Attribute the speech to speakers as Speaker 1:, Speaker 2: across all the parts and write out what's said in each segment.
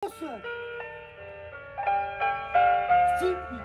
Speaker 1: Nossa! Simples!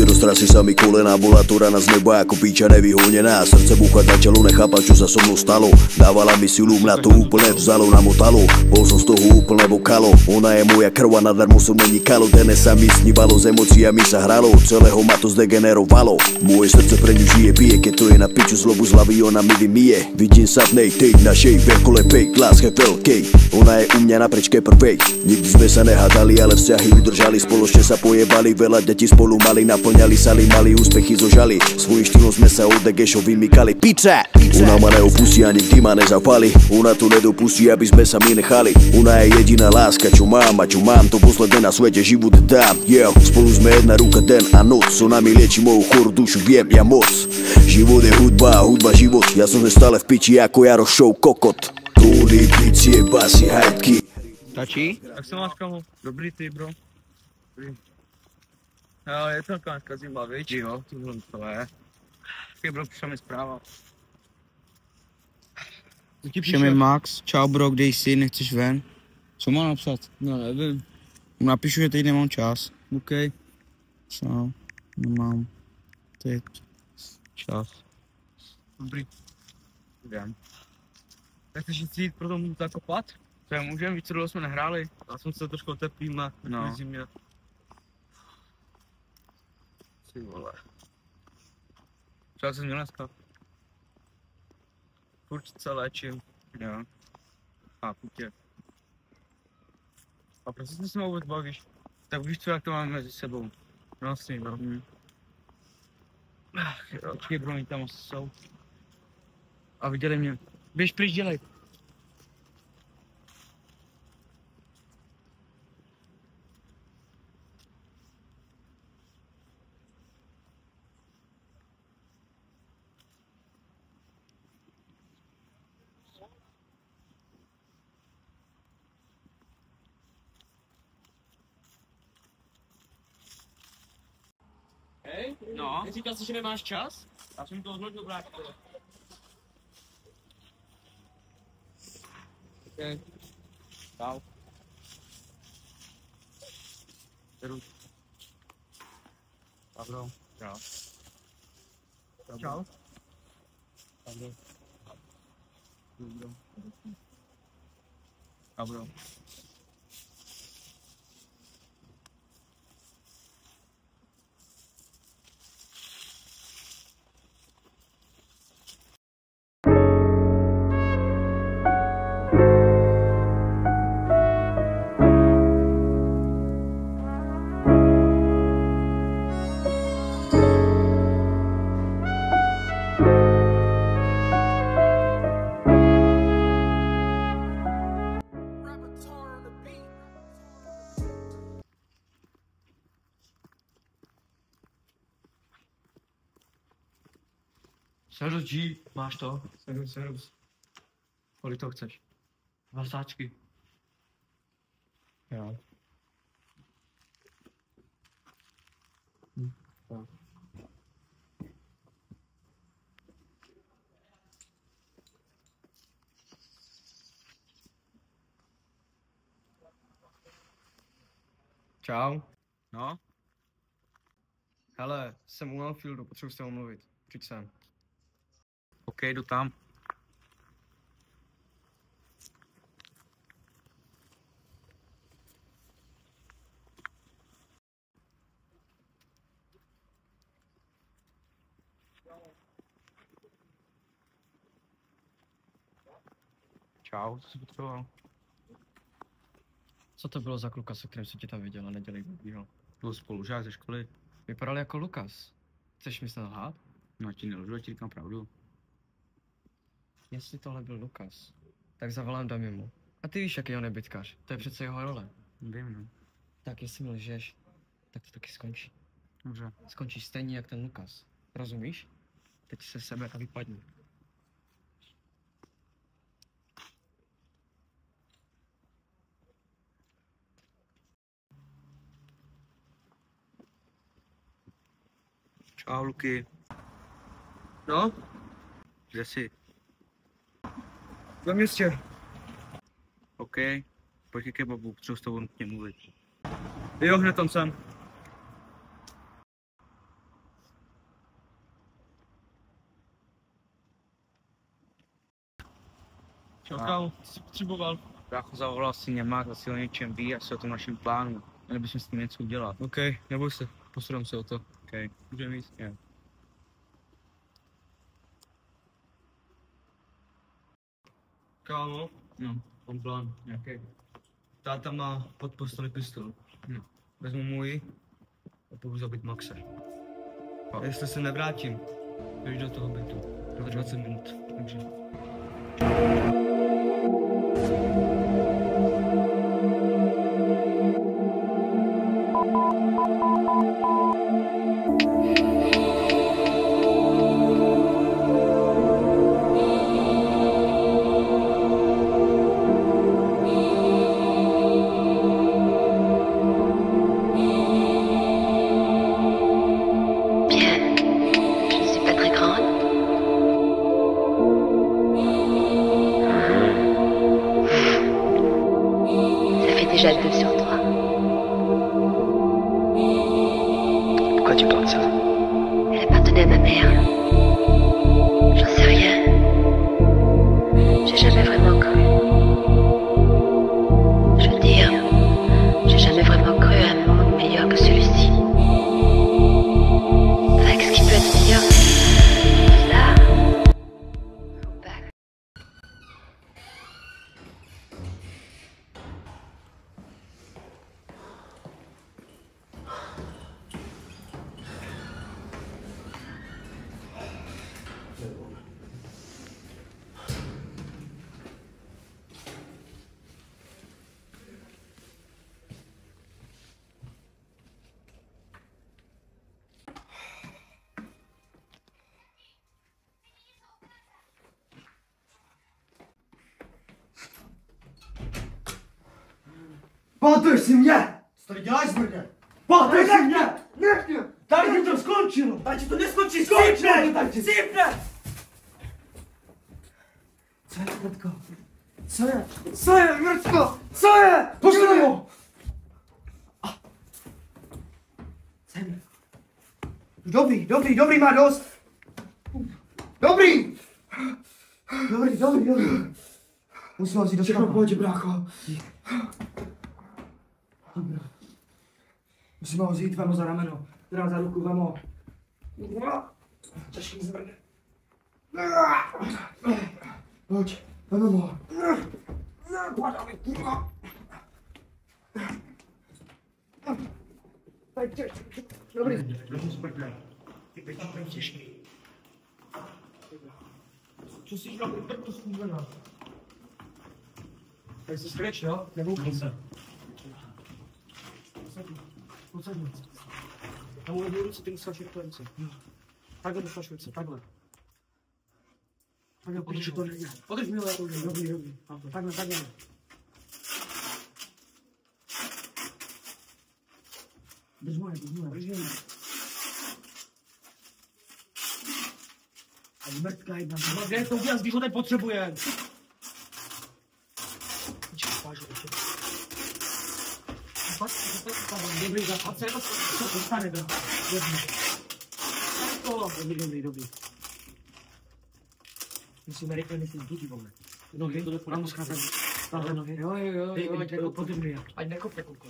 Speaker 2: Roztrasy sa mi kolena, bola to rana z neba ako píča nevyhonená. Srdce búcha začalo, nechápať čo sa so mnou stalo. Dávala mi silu, mňa to úplne vzalo, namotalo. Bol som z toho úplne vokalo. Ona je moja krv a nadarmo som nenikalo. Dene sa mi snívalo, s emóciami sa hralo. Celého ma to zdegenerovalo. Moje srdce pre ňu žije, pije, keď to je na piču zlobu z hlavy, ona mi vymije. Vidím sa v nej, tej našej veľko lepej, láske veľkej. Ona je u mňa na prečke prvej. Nikdy sme sa nehádali, ale vzťahy vydržali. Spoločne sa pojebali, veľa detí spolu mali, naplňali sali, mali úspechy zožali. Svojím štýlom sme sa od Degešov vymykali. Piče! Ona ma neopustí a nikdy ma nezapali. Ona to nedopustí, aby sme sa my nechali. Ona je jediná láska, čo mám a čo mám, to posledné na svete život dám. Yeah, spolu sme jedna ruka den a noc. Ona mi lieči moju chorú dušu, viem ja moc. Život je hudba a hudba život. Ja som stále v piči ako Jaro Show kokot. Tóny, picie, basy, hajtky.
Speaker 3: Stačí? Jak se máš, kamo? Dobrý ty, bro. Dobrý. Jo, je to kážka zima, víš? Jo, to je. Taky, bro, přišla mi zpráva.
Speaker 4: Píše mi Max, čau bro, kde jsi, nechceš ven? Co mám napsat?
Speaker 3: No, nevím.
Speaker 4: Napíšu, že teď nemám čas.
Speaker 3: OK.
Speaker 4: Co? Nemám. Teď čas.
Speaker 3: Dobrý. Jdem. Tak chceš jít pro tomu zakopat? To je můžem, víc co dlouho jsme nehráli. Já jsem se trošku oteplíme, no. Zimě. Ty vole. Třeba jsem měl dneska. Furt se léčím. Jo. Chápu tě. A proč se s mnou vůbec bavíš? Tak víš co, jak to máme mezi sebou. No asi, no. Počkej, bro, oni tam asi jsou. A viděli mě. Běž pryč, dělej. Hej, no. Říkal jsi, že nemáš čas? Já jsem to odhodil vrátit. Okay. Čau. Beru. Pablo. Čau. Čau. Pablo. Pablo. Serus G, máš to? Serus. Kolik to chceš? 20. Jo. Tak. Čau. No? Hele, jsem u Anfieldu, potřebuji s tebou mluvit. Přijď sem. OK, jdu tam. Čau, co jsi potřeboval? Co to bylo za kluka, se kterým jsem tě tam viděl a nedělej blbýho? Byl spolužák ze školy. Vypadal jako Lukas. Chceš mi snad lhát? No, ti nelžu, ti říkám pravdu.
Speaker 1: Jestli tohle byl Lukas, tak zavolám Damimu. A ty víš, jaký on je bytkař. To je přece jeho role.
Speaker 4: Vím, no.
Speaker 1: Tak jestli mi lžeš, tak to taky skončí.
Speaker 4: Dobře.
Speaker 1: Skončíš stejně jak ten Lukas. Rozumíš? Teď se sebe a vypadni.
Speaker 4: Čau, Luky.
Speaker 3: No,
Speaker 4: Kde jsi?
Speaker 3: ve městě.
Speaker 4: OK. Pojď ke kebabu, potřebuji s tobou nutně mluvit.
Speaker 3: Jo, hned tam jsem. Čau, kámo, co jsi potřeboval?
Speaker 4: Brácho, zavolal si Němák, asi o něčem ví, asi o tom našem plánu. Měli bychom s tím něco udělat.
Speaker 3: OK, neboj se, postarám se o to.
Speaker 4: OK.
Speaker 3: Můžeme jít.
Speaker 4: Jo.
Speaker 3: Kámo,
Speaker 4: No.
Speaker 3: mám plán.
Speaker 4: Jaký?
Speaker 3: Táta má pod posteli pistol. Vezmu můj a půjdu zabít Maxe. A jestli se nevrátím, jdeš do toho bytu. Za 20 minut. Dobře.
Speaker 5: Déjà 2 sur 3.
Speaker 6: Pourquoi tu penses ça?
Speaker 5: Elle appartenait à ma mère. J'en sais rien. J'ai jamais vraiment cru. Je veux dire, j'ai jamais vraiment cru à un monde meilleur que celui-ci. Avec ce qui peut être meilleur. Ça. Faut pas.
Speaker 7: Pamatuješ si mě? Co tady děláš, zmrně? Pamatuješ si mě? Nech mě! Tady mi to skončilo! Tady ti to neskončí, skončilo! Sypne! Co je, Mrtko? Co je? Co je, Mrtko? Co je? Pošli ho! Sem. Dobrý, má dost. Dobrý! Musím ho vzít do škafa. Pojď, brácho. Musím ho vzít, vem ho za rameno. Teda za ruku, vem ho. Těžký zvrne. Pojď, vem ho. Dobrý. Těžký. Co jsi dělal, to zkušená. Tak se skreč, jo? Nebouchni se. Posadni. Tam uvedli ruce, ty musíš to ruce. Takhle dostáš ruce, takhle. Takhle, podrž to nejde. Podrž mi ho, já to udělám. Dobrý. Takhle. Drž moje. A zmrtka jedna. Kde to udělám, když ho teď potřebuje? Dobrý, a co je to, co dostane, bro? Dobrý. Musíme rychle myslit důti, vole. Nohy, nám musí cházet. Tahle nohy. Jo, ať nekopne. Ať nekopne, kuku.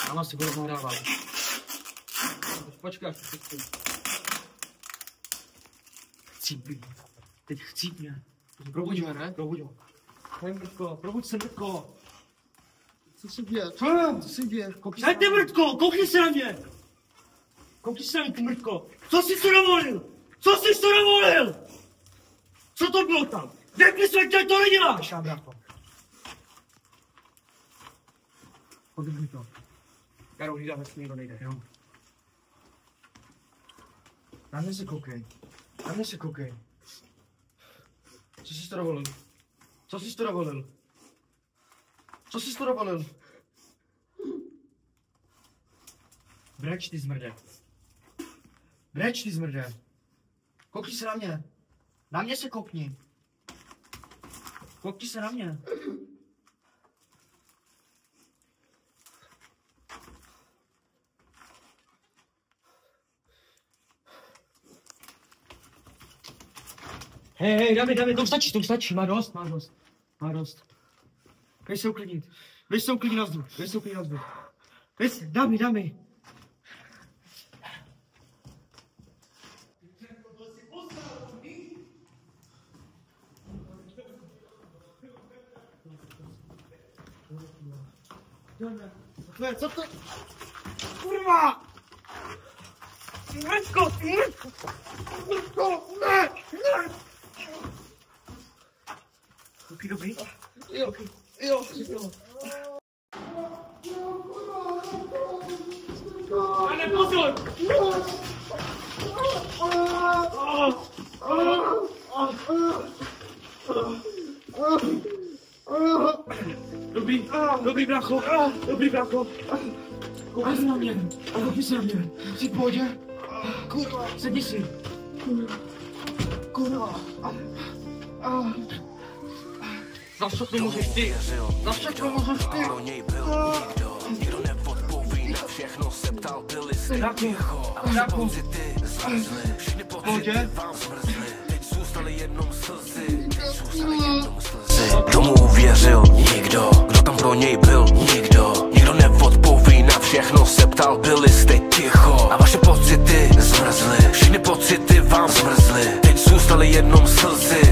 Speaker 7: Máma si bude nahrávat. Počkej, až to chcípí. Chcípí. Teď chcípně. Probuď ho, ne? Probuď ho. Mrtko, probuď se, Mrtko. Co se děje? Co se děje? Hej ty, Mrtko, koukni se na mě! Koukni se, ty mrtko! Co jsi to dovolil? Co jsi to dovolil? Co to bylo tam? Řekni se, že to neděláš! Brácho. Podrž mi to. Karol, hlídá, ať nikdo nejde, jo? Na mě se koukej. Na mě se koukej. Co jsi to dovolil? Co jsi to dovolil? Co jsi to dovolil? Breč, ty zmrde. Breč, ty zmrde. Koukni se na mě. Na mě se koukni. Koukni se na mě. Hej, David, to stačí, má dost. Běž se uklidnit na vzduch, dá mi. Co to? Kurva! Mrtko, ne! Dobrý? Jo. Ale pozor! Dobrý brácho. Koukni se na mě. Jsi v pohodě? Kurva, sedni si. Kurva. Za všechno můžeš ty.
Speaker 8: Pro něj byl nikdo, nikdo neodpoví na všechno, se ptal, byli jste ticho. A vaše pocity zmrzly, všechny pocity vám zmrzly. Teď zůstaly jenom slzy, Tomu věřil nikdo, kdo tam pro něj byl nikdo. Nikdo neodpoví na všechno, se ptal, byli jste ticho. A vaše pocity zmrzly, všechny pocity vám zmrzly. Teď zůstaly jenom slzy.